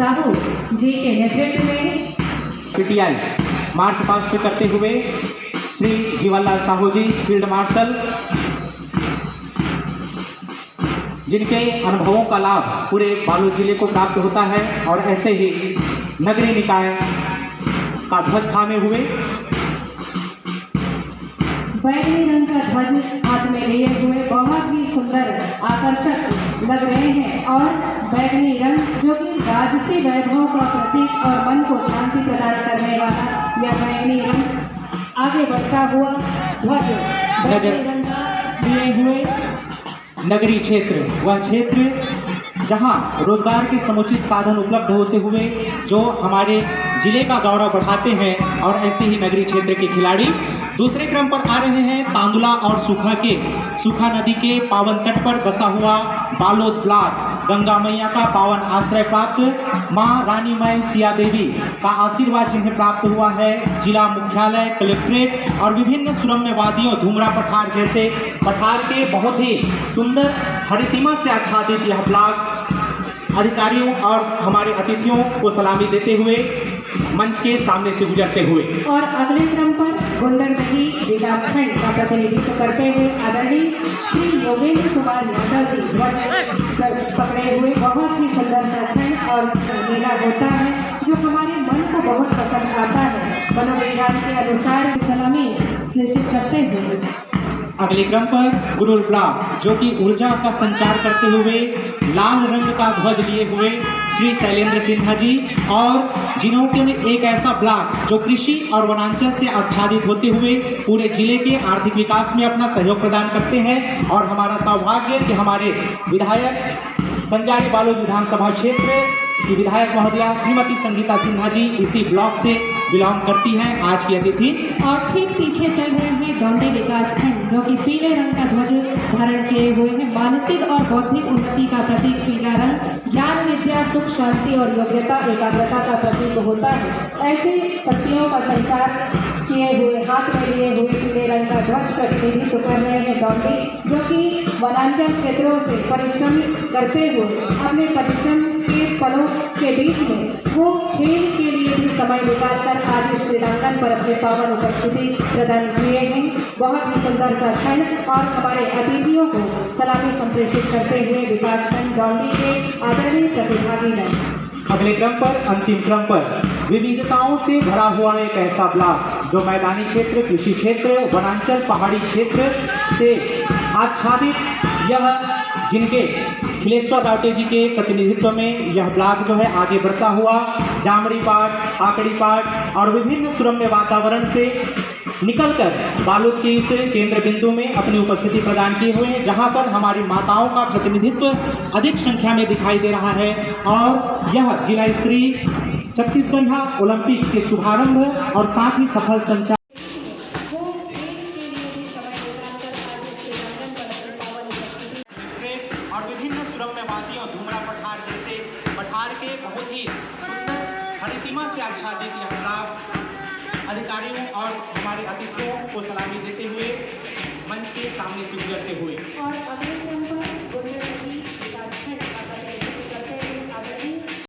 साहू जी के नेतृत्व में पीटीआई मार्च पास्ट करते हुए श्री जीवनलाल साहू जी फील्ड मार्शल, जिनके अनुभवों का लाभ पूरे बालोद जिले को प्राप्त होता है, और ऐसे ही नगरीय निकाय का ध्वज थामे हुए बैगनी रंग का ध्वज हाथ में लिए हुए बहुत ही सुंदर आकर्षक लग रहे हैं। और बैगनी रंग जो कि राजसी वैभव का प्रतीक और मन को शांति प्रदान करने वाला यह बैगनी रंग आगे बढ़ता हुआ ध्वज बैगनी रंग का लिए हुए नगरीय क्षेत्र, वह क्षेत्र जहां रोजगार के समुचित साधन उपलब्ध होते हुए जो हमारे जिले का गौरव बढ़ाते हैं, और ऐसे ही नगरीय क्षेत्र के खिलाड़ी दूसरे क्रम पर आ रहे हैं तांदुला और सूखा नदी के पावन तट पर बसा हुआ बालोद ब्लॉक, गंगा मैया का पावन आश्रय प्राप्त मां रानी माई सिया देवी का आशीर्वाद जिन्हें प्राप्त हुआ है। जिला मुख्यालय, कलेक्ट्रेट और विभिन्न सुरम्य वादियों, धूमरा पठार जैसे पठार के बहुत ही सुंदर हरितिमा से आच्छादित यह ब्लॉक अधिकारियों और हमारे अतिथियों को सलामी देते हुए मंच के सामने से गुजरते हुए और अगले क्रम पर गुंडरगढ़ी विकासखंड का प्रतिनिधित्व करते हुए आदरणीय श्री योगेंद्र कुमार यादव जी ध्वज पकड़े हुए बहुत ही सुंदर दर्शन और मेला होता है जो हमारे मन को बहुत पसंद आता है। मनोविज्ञान के अनुसार सलामी निश्चित करते हुए अगले क्रम पर गुरुल ब्लॉक, जो कि ऊर्जा का संचार करते हुए लाल रंग का ध्वज लिए हुए श्री शैलेंद्र सिन्हा जी, और जिन्होंने एक ऐसा ब्लॉक जो कृषि और वनांचल से आच्छादित होते हुए पूरे जिले के आर्थिक विकास में अपना सहयोग प्रदान करते हैं। और हमारा सौभाग्य कि हमारे विधायक संजारी बालोद विधानसभा क्षेत्र की विधायक महोदया श्रीमती संगीता सिन्हा जी इसी ब्लॉक से बिलोंग करती हैं, आज की अतिथि। और ठीक पीछे चल रहे हैं डोंडी विकासखंड, जो कि पीले रंग का ध्वज धारण किए हुए हैं। मानसिक और बौद्धिक उन्नति का प्रतीक पीला रंग ज्ञान, विद्या, सुख, शांति और योग्यता, एकाग्रता का प्रतीक होता है। ऐसे शक्तियों का संचार किए हुए हाथ में लिए हुए पीले रंग का ध्वज प्रतिनिधित्व कर रहे हैं डोंडी, जो कि वनांचल क्षेत्रों से परिश्रम करते हुए अपने परिश्रम के फलों के बीच में वो खेल के लिए भी समय निकालकर आज इस क्रीड़ांगन पर अपने पावन उपस्थिति प्रदान किए हैं। बहुत ही सुंदर सा क्षण, और हमारे अतिथियों को सलामी संप्रेषित करते हुए विकासखंड डोंडी के आदरणीय प्रतिभागी हैं। अगले क्रम पर, अंतिम क्रम पर विविधताओं से भरा हुआ एक ऐसा ब्लॉक जो मैदानी क्षेत्र, कृषि क्षेत्र, वनांचल, पहाड़ी क्षेत्र से आच्छादित, यह जिनके खिलेश्वर रावटे जी के प्रतिनिधित्व में यह ब्लॉक जो है आगे बढ़ता हुआ जामड़ी पाट, आकड़ी पाट और विभिन्न सुरम्य वातावरण से निकलकर बालोद के इस केंद्र बिंदु में अपनी उपस्थिति प्रदान किए हुए हैं, जहां पर हमारी माताओं का प्रतिनिधित्व अधिक संख्या में दिखाई दे रहा है। और यह जिला स्तरीय छत्तीसगढ़ ओलंपिक के शुभारंभ और साथ ही सफल संचार और विभिन्न सुरम्य वादियों, धूमरा पठार जैसे पठार के बहुत ही सुंदर हरितिमा से आच्छादित यह ब्लॉक अधिकारियों और हमारे अतिथियों को सलामी देते हुए मंच के सामने से गुजरते हुए और अगले क्रम पर